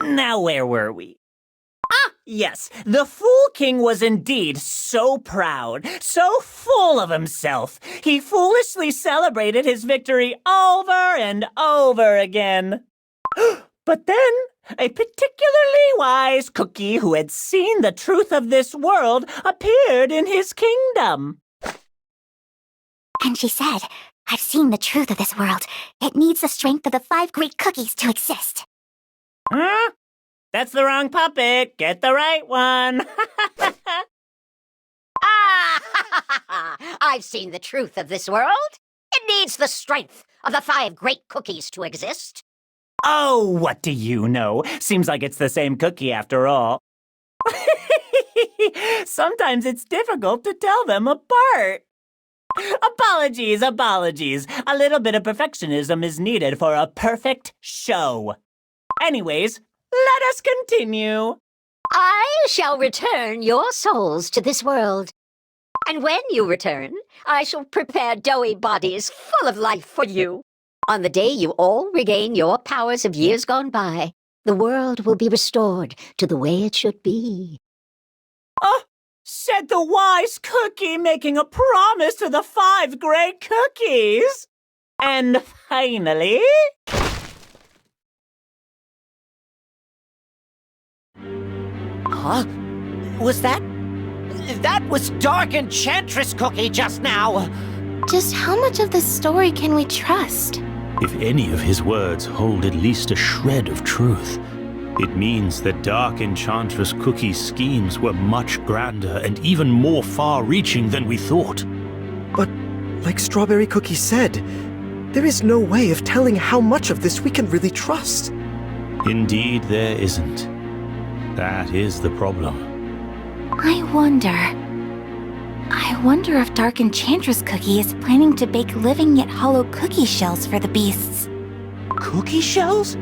Now where were we? Yes, the Fool King was indeed so proud, so full of himself. He foolishly celebrated his victory over and over again. But then, a particularly wise cookie who had seen the truth of this world appeared in his kingdom. And she said, "I've seen the truth of this world. It needs the strength of the 5 great cookies to exist." Huh? That's the wrong puppet. Get the right one. I've seen the truth of this world. It needs the strength of the 5 great cookies to exist. Oh, what do you know? Seems like it's the same cookie after all. Sometimes it's difficult to tell them apart. Apologies. A little bit of perfectionism is needed for a perfect show. Anyways, let us continue. I shall return your souls to this world. And when you return, I shall prepare doughy bodies full of life for you. On the day you all regain your powers of years gone by, the world will be restored to the way it should be. Oh, said the wise cookie, making a promise to the 5 great cookies. And finally... Huh? Was that... That was Dark Enchantress Cookie just now! Just how much of this story can we trust? If any of his words hold at least a shred of truth, it means that Dark Enchantress Cookie's schemes were much grander and even more far-reaching than we thought. But, like Strawberry Cookie said, there is no way of telling how much of this we can really trust. Indeed, there isn't. That is the problem. I wonder if Dark Enchantress Cookie is planning to bake living yet hollow cookie shells for the beasts. Cookie shells?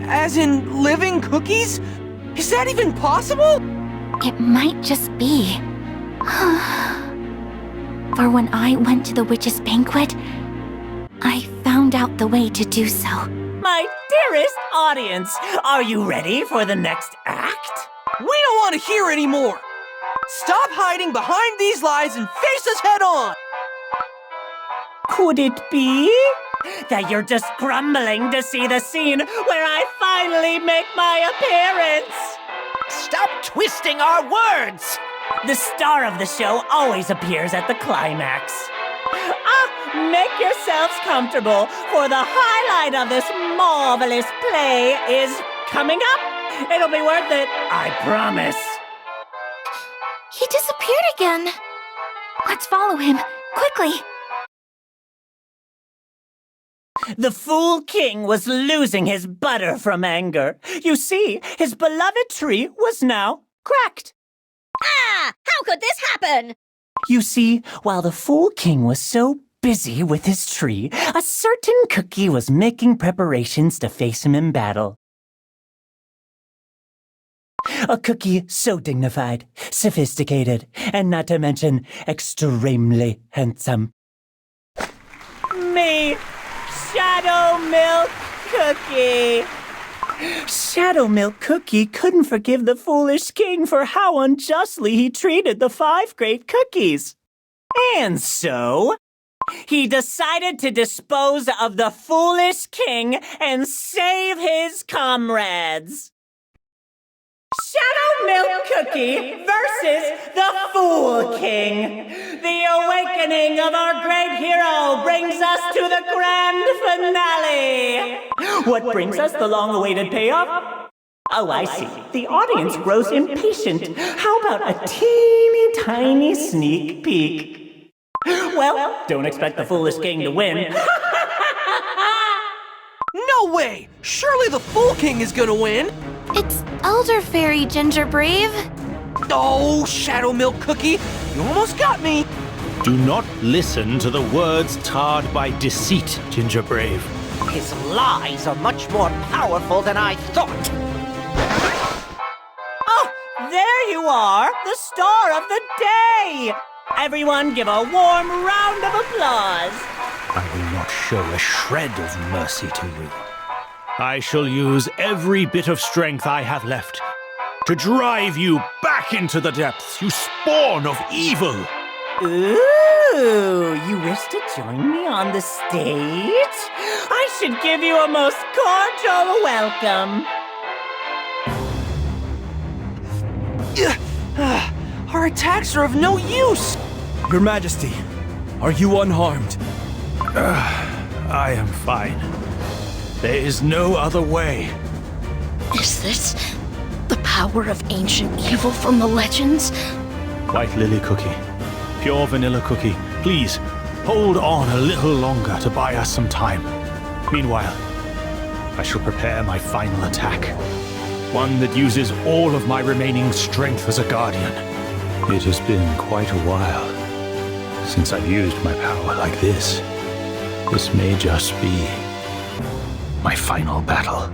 As in living cookies? Is that even possible? It might just be. For when I went to the witch's banquet, I found out the way to do so. My dearest audience, are you ready for the next act? We don't want to hear anymore! Stop hiding behind these lies and face us head on! Could it be that you're just grumbling to see the scene where I finally make my appearance? Stop twisting our words! The star of the show always appears at the climax. Make yourselves comfortable, for the highlight of this marvelous play is coming up. It'll be worth it, I promise. He disappeared again. Let's follow him, quickly. The Fool King was losing his butter from anger. You see, his beloved tree was now cracked. How could this happen? You see, while the Fool King was so busy with his tree, a certain cookie was making preparations to face him in battle. A cookie so dignified, sophisticated, and not to mention extremely handsome. Me, Shadow Milk Cookie. Shadow Milk Cookie couldn't forgive the foolish king for how unjustly he treated the 5 great cookies. And so, he decided to dispose of the foolish king and save his comrades. Shadow Milk Cookie versus the Fool King. The awakening of our great hero brings us to the grand finale. What brings us the long-awaited payoff? Oh, I see. The audience grows impatient. How about a teeny tiny sneak peek? Well, don't expect the foolish king to win. No way! Surely the Fool King is gonna win! It's Elder Fairy, Ginger Brave. Oh, Shadow Milk Cookie, you almost got me! Do not listen to the words tarred by deceit, Ginger Brave. His lies are much more powerful than I thought. Oh, there you are, the star of the day! Everyone give a warm round of applause. I will not show a shred of mercy to you. I shall use every bit of strength I have left to drive you back into the depths, you spawn of evil! Ooh, you wish to join me on the stage? I should give you a most cordial welcome. Our attacks are of no use! Your Majesty, are you unharmed? I am fine. There is no other way. Is this the power of ancient evil from the legends? White Lily Cookie, pure vanilla cookie, please hold on a little longer to buy us some time. Meanwhile, I shall prepare my final attack. One that uses all of my remaining strength as a guardian. It has been quite a while since I've used my power like this. This may just be my final battle.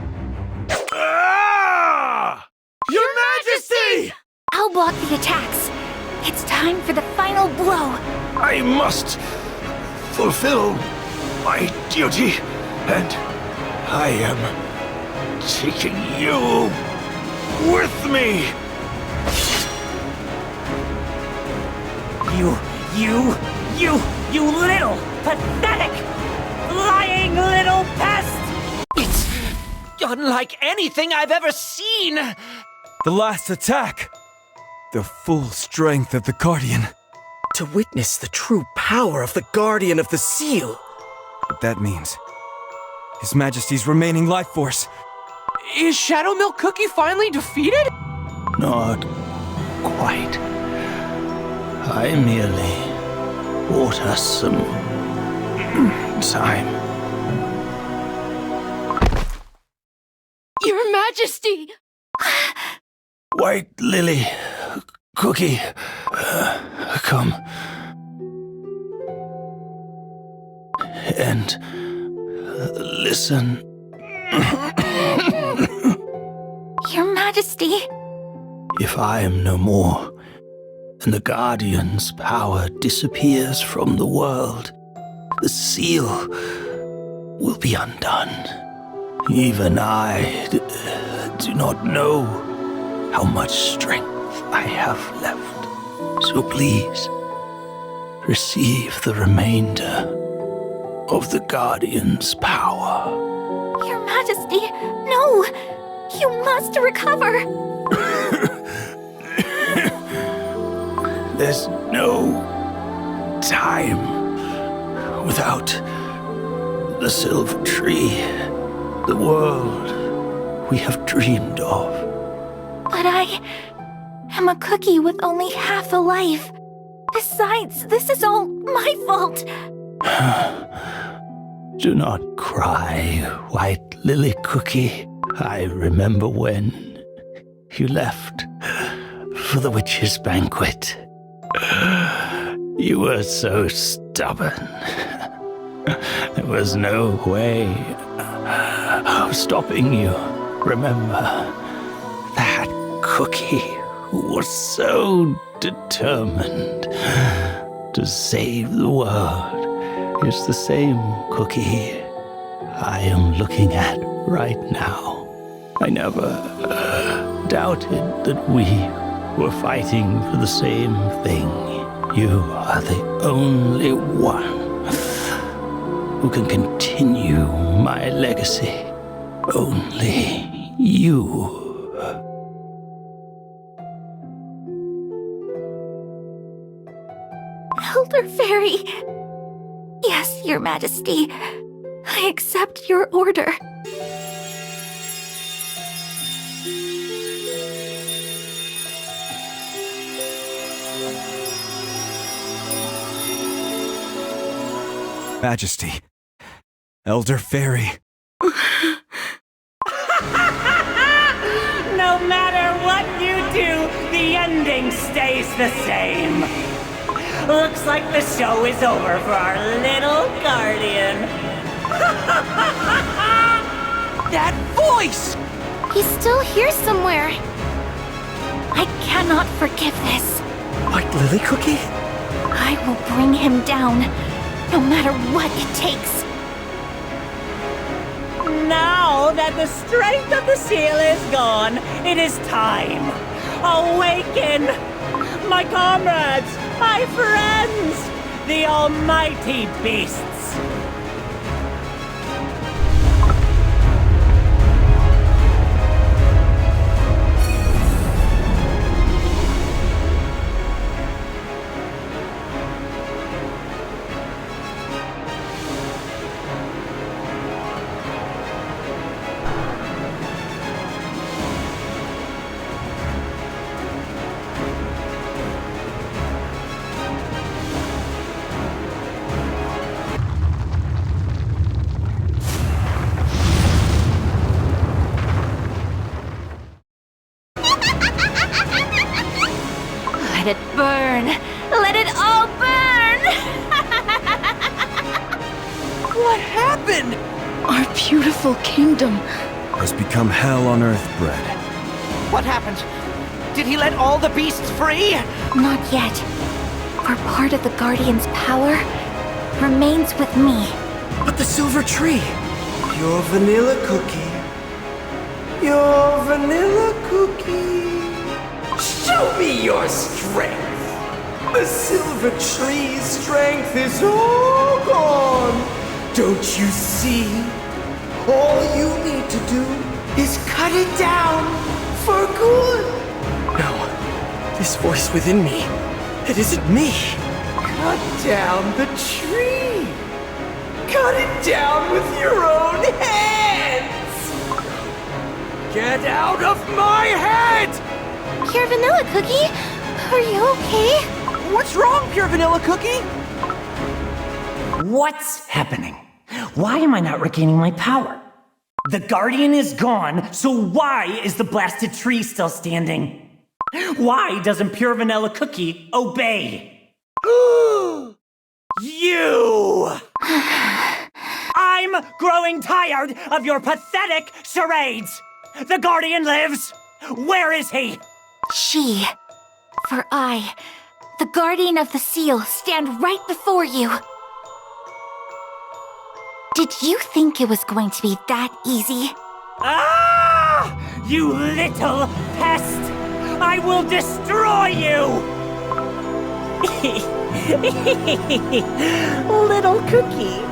Ah! Your Majesty! I'll block the attacks. It's time for the final blow. I must fulfill my duty, and I am taking you with me. You little, pathetic, lying little pest! It's unlike anything I've ever seen! The last attack! The full strength of the Guardian. To witness the true power of the Guardian of the Seal. What that means. His Majesty's remaining life force. Is Shadow Milk Cookie finally defeated? Not quite. I merely bought us some time. Your Majesty! White Lily Cookie, come and listen. Your Majesty. If I am no more, and the Guardian's power disappears from the world, the seal will be undone. Even I do not know how much strength I have left. So please, receive the remainder of the Guardian's power. Your Majesty, no! You must recover! There's no time without the silver tree, the world we have dreamed of. But I am a cookie with only half a life. Besides, this is all my fault. Do not cry, White Lily Cookie. I remember when you left for the witch's banquet. You were so stubborn. There was no way of stopping you. Remember, that cookie who was so determined to save the world is the same cookie I am looking at right now. I never doubted that we were fighting for the same thing. You are the only one who can continue my legacy. Only you. Elder Fairy. Yes, Your Majesty. I accept your order. Majesty. Elder Fairy. No matter what you do, the ending stays the same. Looks like the show is over for our little guardian. That voice! He's still here somewhere. I cannot forgive this. White Lily Cookie? I will bring him down, no matter what it takes. now that the strength of the seal is gone, it is time. Awaken! My comrades, my friends, the almighty beasts. Let it burn! Let it all burn! What happened? Our beautiful kingdom. Has become hell on earth, Bread. What happened? Did he let all the beasts free? Not yet. For part of the Guardian's power remains with me. But the silver tree! Your vanilla cookie. Your vanilla cookie. Show me your strength! The silver tree's strength is all gone! Don't you see? All you need to do is cut it down for good! No, this voice within me, it isn't me! Cut down the tree! Cut it down with your own hands! Get out of my head! Pure Vanilla Cookie? Are you okay? What's wrong, Pure Vanilla Cookie? What's happening? Why am I not regaining my power? The Guardian is gone, so why is the blasted tree still standing? Why doesn't Pure Vanilla Cookie obey? You! I'm growing tired of your pathetic charades! The Guardian lives! Where is he? She. For I, the Guardian of the Seal, stand right before you. Did you think it was going to be that easy? Ah! You little pest! I will destroy you! Little cookie.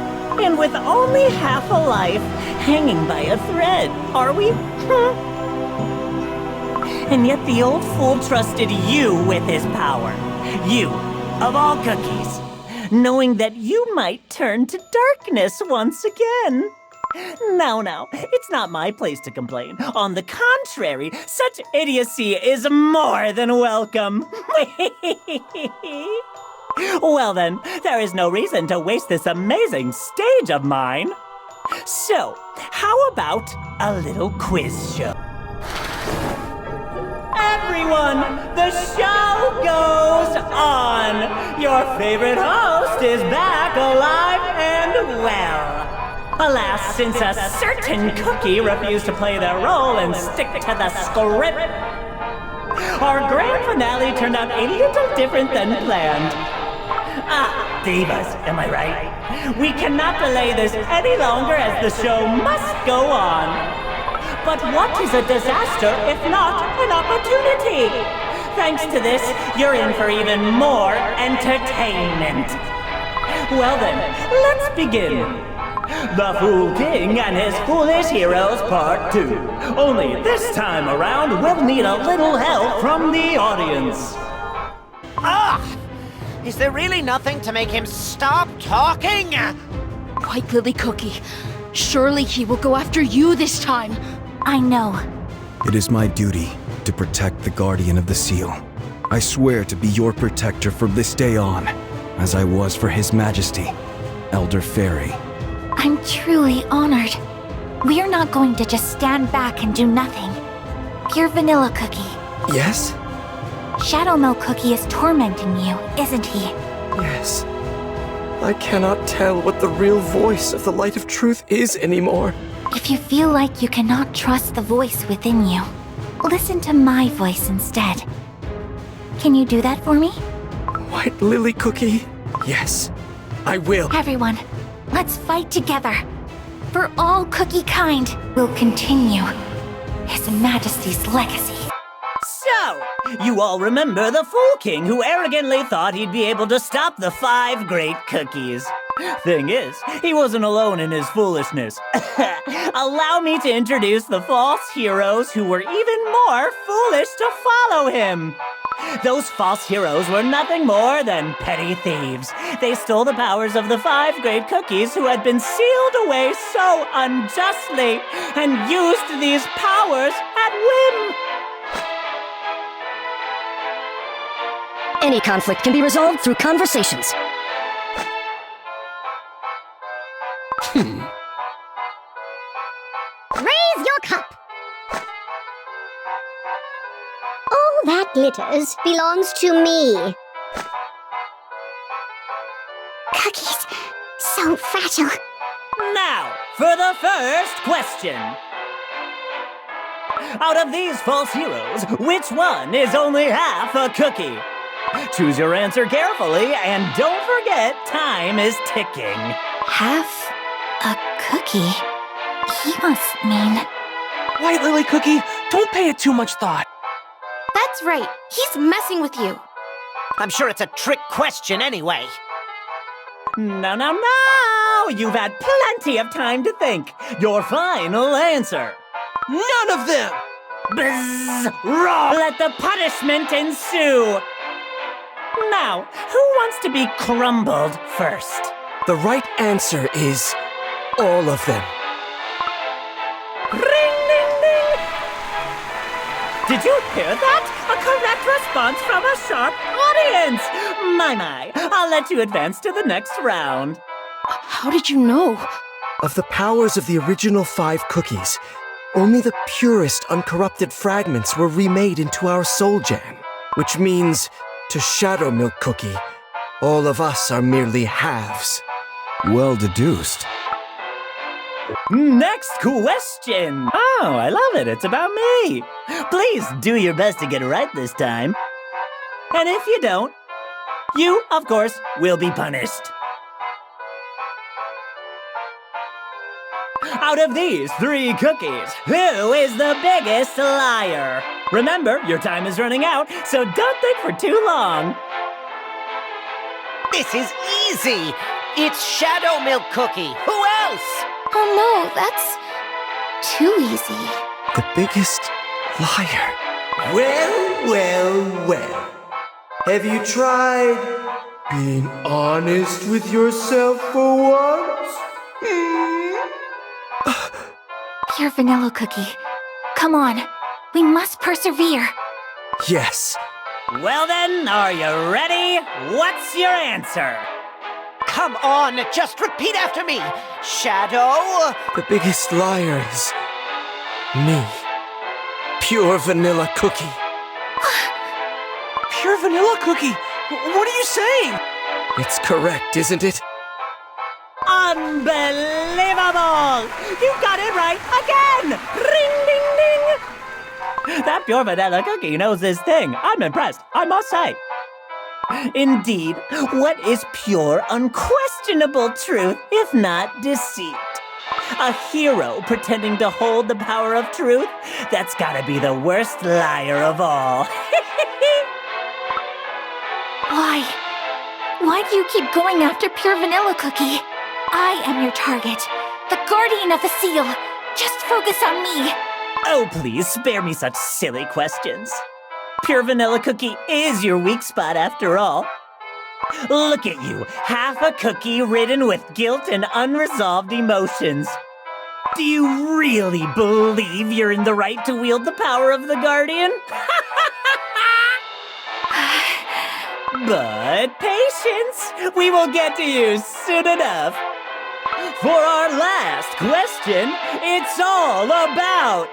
And with only half a life, hanging by a thread, are we? And yet the old fool trusted you with his power. You, of all cookies, knowing that you might turn to darkness once again. Now, it's not my place to complain. On the contrary, such idiocy is more than welcome. Well then, there is no reason to waste this amazing stage of mine. So, how about a little quiz show? Everyone, the show goes on! Your favorite host is back alive and well. Alas, since a certain cookie refused to play their role and stick to the script, our grand finale turned out a little different than planned. Ah, divas, am I right? We cannot delay this any longer as the show must go on. But what is a disaster if not an opportunity? Thanks to this, you're in for even more entertainment. Well then, let's begin. The Fool King and His Foolish Heroes Part 2. Only this time around, we'll need a little help from the audience. Ah! Is there really nothing to make him stop talking? White Lily Cookie, surely he will go after you this time. I know. It is my duty to protect the Guardian of the Seal. I swear to be your protector from this day on, as I was for His Majesty, Elder Fairy. I'm truly honored. We're not going to just stand back and do nothing. Pure Vanilla Cookie. Yes? Shadow Milk Cookie is tormenting you, isn't he? Yes. I cannot tell what the real voice of the light of truth is anymore. If you feel like you cannot trust the voice within you, listen to my voice instead. Can you do that for me? White Lily Cookie? Yes, I will. Everyone, let's fight together. for all cookie kind will continue His Majesty's legacy. So, you all remember the Fool King who arrogantly thought he'd be able to stop the 5 great cookies. Thing is, he wasn't alone in his foolishness. Allow me to introduce the false heroes who were even more foolish to follow him. Those false heroes were nothing more than petty thieves. They stole the powers of the 5 great cookies who had been sealed away so unjustly and used these powers at whim. Any conflict can be resolved through conversations. Raise your cup. All that glitters belongs to me. Cookies, so fragile. Now, for the first question. Out of these false heroes, which one is only half a cookie? Choose your answer carefully, and don't forget, time is ticking. Half a cookie? He must mean... White Lily Cookie, don't pay it too much thought. That's right. He's messing with you. I'm sure it's a trick question anyway. No. You've had plenty of time to think. Your final answer. None of them! Bzz! Raw! Let the punishment ensue! Now, who wants to be crumbled first? The right answer is all of them. Ring, ding, ding! Did you hear that? A correct response from a sharp audience! My, I'll let you advance to the next round. How did you know? Of the powers of the original 5 cookies, only the purest, uncorrupted fragments were remade into our soul jam. Which means, to Shadow Milk Cookie, all of us are merely halves. Well deduced. Next question! Oh, I love it. It's about me. Please do your best to get it right this time. And if you don't, you, of course, will be punished. Out of these 3 cookies, who is the biggest liar? Remember, your time is running out, so don't think for too long. This is easy. It's Shadow Milk Cookie. Who else? Oh no, that's too easy. The biggest liar. Well. Have you tried being honest with yourself for once? Pure vanilla cookie. Come on, we must persevere. Yes. Well then, are you ready? What's your answer? Come on, just repeat after me. Shadow. The biggest liar is me. Pure vanilla cookie. Pure vanilla cookie? What are you saying? It's correct, isn't it? Unbelievable! You got it right again! Ring, ding, ding! That pure vanilla cookie knows his thing. I'm impressed, I must say. Indeed, what is pure, unquestionable truth, if not deceit? A hero pretending to hold the power of truth? That's gotta be the worst liar of all. Why do you keep going after pure vanilla cookie? I am your target, the guardian of the seal. Just focus on me. Oh, please, spare me such silly questions. Pure vanilla cookie is your weak spot after all. Look at you, half a cookie ridden with guilt and unresolved emotions. Do you really believe you're in the right to wield the power of the Guardian? But patience, we will get to you soon enough. For our last question, it's all about...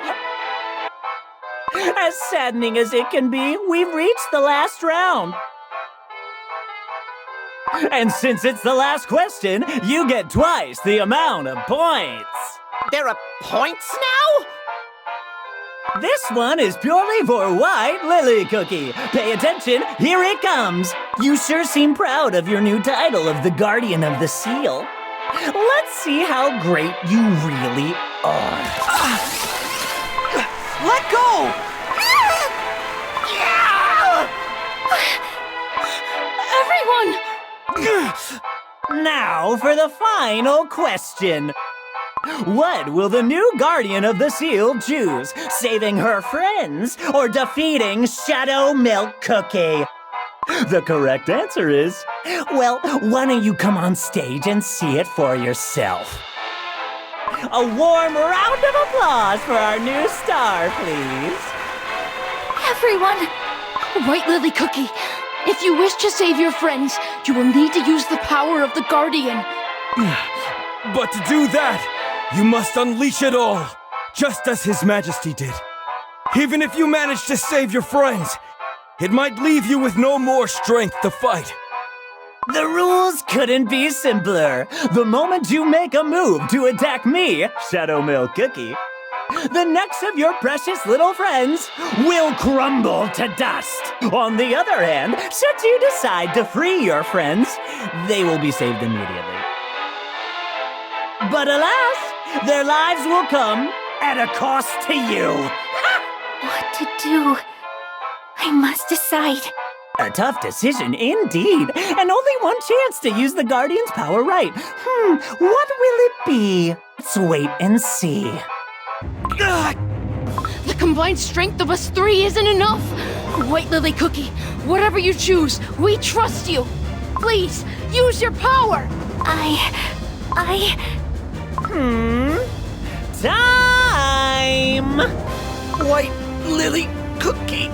As saddening as it can be, we've reached the last round. And since it's the last question, you get twice the amount of points. There are points now? This one is purely for White Lily Cookie. Pay attention, here it comes. You sure seem proud of your new title of the Guardian of the Seal. Let's see how great you really are. Let go! Everyone! Now for the final question. What will the new guardian of the seal choose? Saving her friends or defeating Shadow Milk Cookie? The correct answer is, well, why don't you come on stage and see it for yourself? A warm round of applause for our new star, please. Everyone! White Lily Cookie, if you wish to save your friends, you will need to use the power of the Guardian. But to do that, you must unleash it all, just as His Majesty did. Even if you manage to save your friends, it might leave you with no more strength to fight. The rules couldn't be simpler. The moment you make a move to attack me, Shadow Milk Cookie, the necks of your precious little friends will crumble to dust. On the other hand, should you decide to free your friends, they will be saved immediately. But alas, their lives will come at a cost to you. What to do? I must decide. A tough decision indeed, and only one chance to use the Guardian's power right. What will it be? Let's wait and see. The combined strength of us three isn't enough. White Lily Cookie, whatever you choose, we trust you. Please, use your power. Time! White Lily Cookie,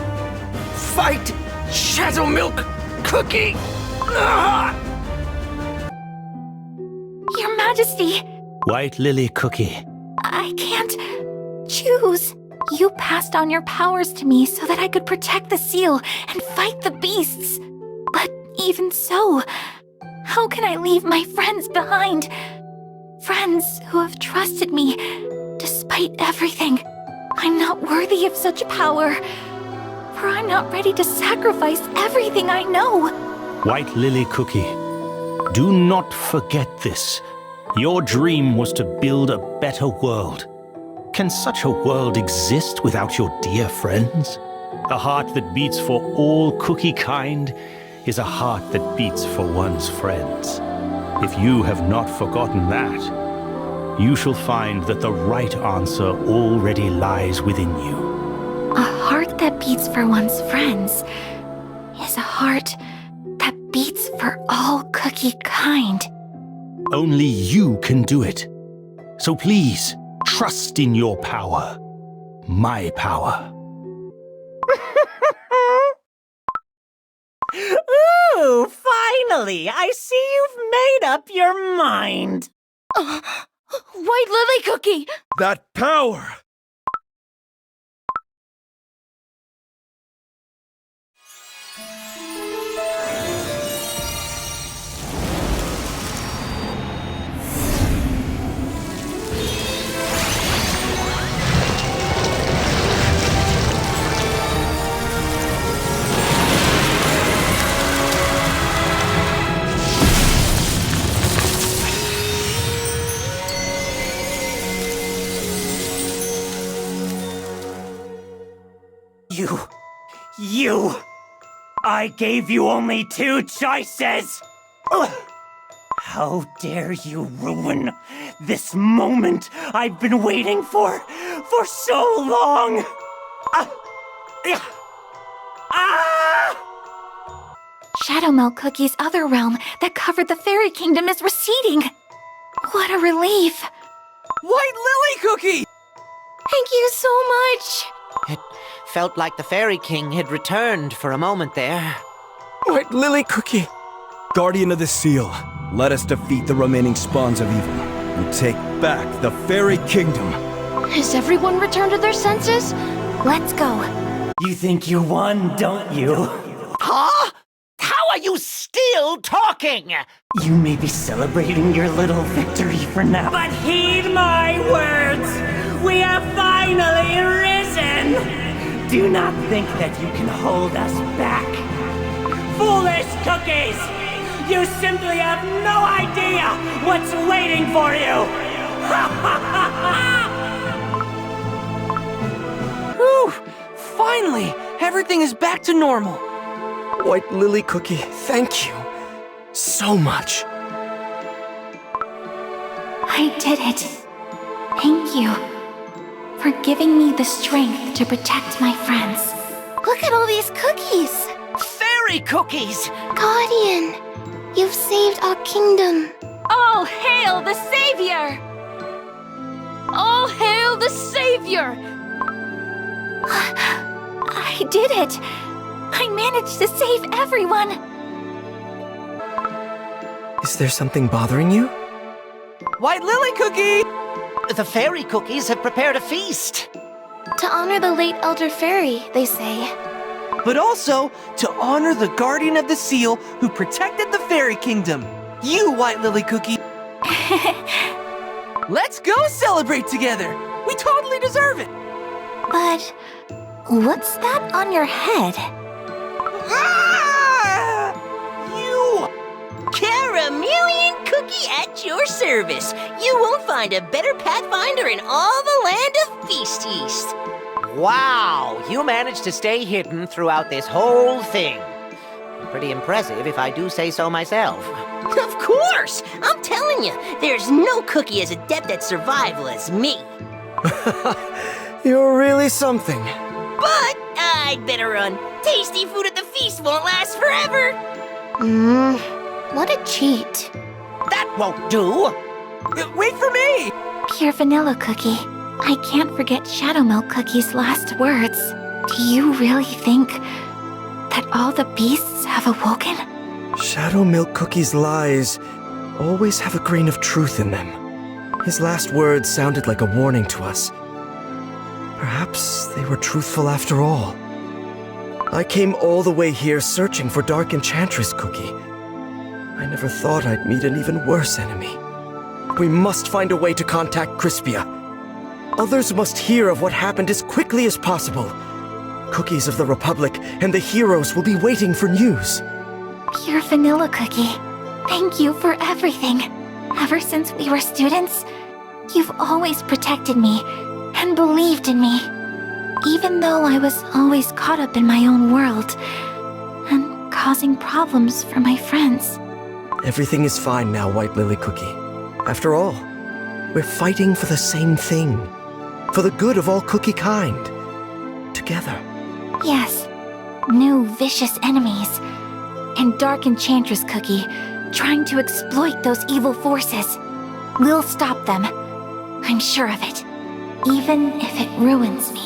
fight Shadow Milk Cookie! Your Majesty, White Lily Cookie. I can't choose. You passed on your powers to me so that I could protect the seal and fight the beasts. But even so, how can I leave my friends behind? Friends who have trusted me despite everything. I'm not worthy of such power, for I'm not ready to sacrifice everything I know. White Lily Cookie, do not forget this. Your dream was to build a better world. Can such a world exist without your dear friends? A heart that beats for all cookie kind is a heart that beats for one's friends. If you have not forgotten that, you shall find that the right answer already lies within you. A heart that beats for one's friends is a heart that beats for all cookie kind. Only you can do it. So please, trust in your power. My power. Ooh, finally! I see you've made up your mind. White Lily Cookie! That power! You! I gave you only 2 choices! Ugh. How dare you ruin this moment I've been waiting for so long! Shadow Milk Cookie's other realm that covered the fairy kingdom is receding. What a relief. White Lily Cookie! Thank you so much. It felt like the Fairy King had returned for a moment there. White Lily Cookie! Guardian of the Seal, let us defeat the remaining spawns of evil and take back the Fairy Kingdom. Has everyone returned to their senses? Let's go. You think you won, don't you? Huh? How are you still talking? You may be celebrating your little victory for now, but heed my words! We have finally risen! Do not think that you can hold us back. Foolish cookies! You simply have no idea what's waiting for you! Whew! Finally, everything is back to normal. White Lily Cookie, thank you so much. I did it. Thank you for giving me the strength to protect my friends. Look at all these cookies! Fairy cookies! Guardian, you've saved our kingdom. All hail the Savior! All hail the Savior! I did it! I managed to save everyone! Is there something bothering you? White Lily Cookie! The fairy cookies have prepared a feast. To honor the late Elder Fairy, they say. But also to honor the guardian of the seal who protected the fairy kingdom. You, White Lily Cookie. Let's go celebrate together. We totally deserve it. But what's that on your head? Ah! You! Caramelian Cookie at your service. You won't find a better pathfinder in all the land of Feasties. Wow, you managed to stay hidden throughout this whole thing. Pretty impressive, if I do say so myself. Of course! I'm telling you, there's no cookie as adept at survival as me. You're really something. But I'd better run. Tasty food at the feast won't last forever. What a cheat. That won't do! Wait for me! Pure vanilla cookie. I can't forget Shadow Milk Cookie's last words. Do you really think that all the beasts have awoken? Shadow Milk Cookie's lies always have a grain of truth in them. His last words sounded like a warning to us. Perhaps they were truthful after all. I came all the way here searching for Dark Enchantress Cookie. I never thought I'd meet an even worse enemy. We must find a way to contact Crispia. Others must hear of what happened as quickly as possible. Cookies of the Republic and the heroes will be waiting for news. Pure vanilla cookie. Thank you for everything. Ever since we were students, you've always protected me and believed in me. Even though I was always caught up in my own world and causing problems for my friends. Everything is fine now, White Lily Cookie. After all, we're fighting for the same thing. For the good of all cookie kind. Together. Yes, new vicious enemies. And Dark Enchantress Cookie trying to exploit those evil forces. We'll stop them. I'm sure of it. Even if it ruins me.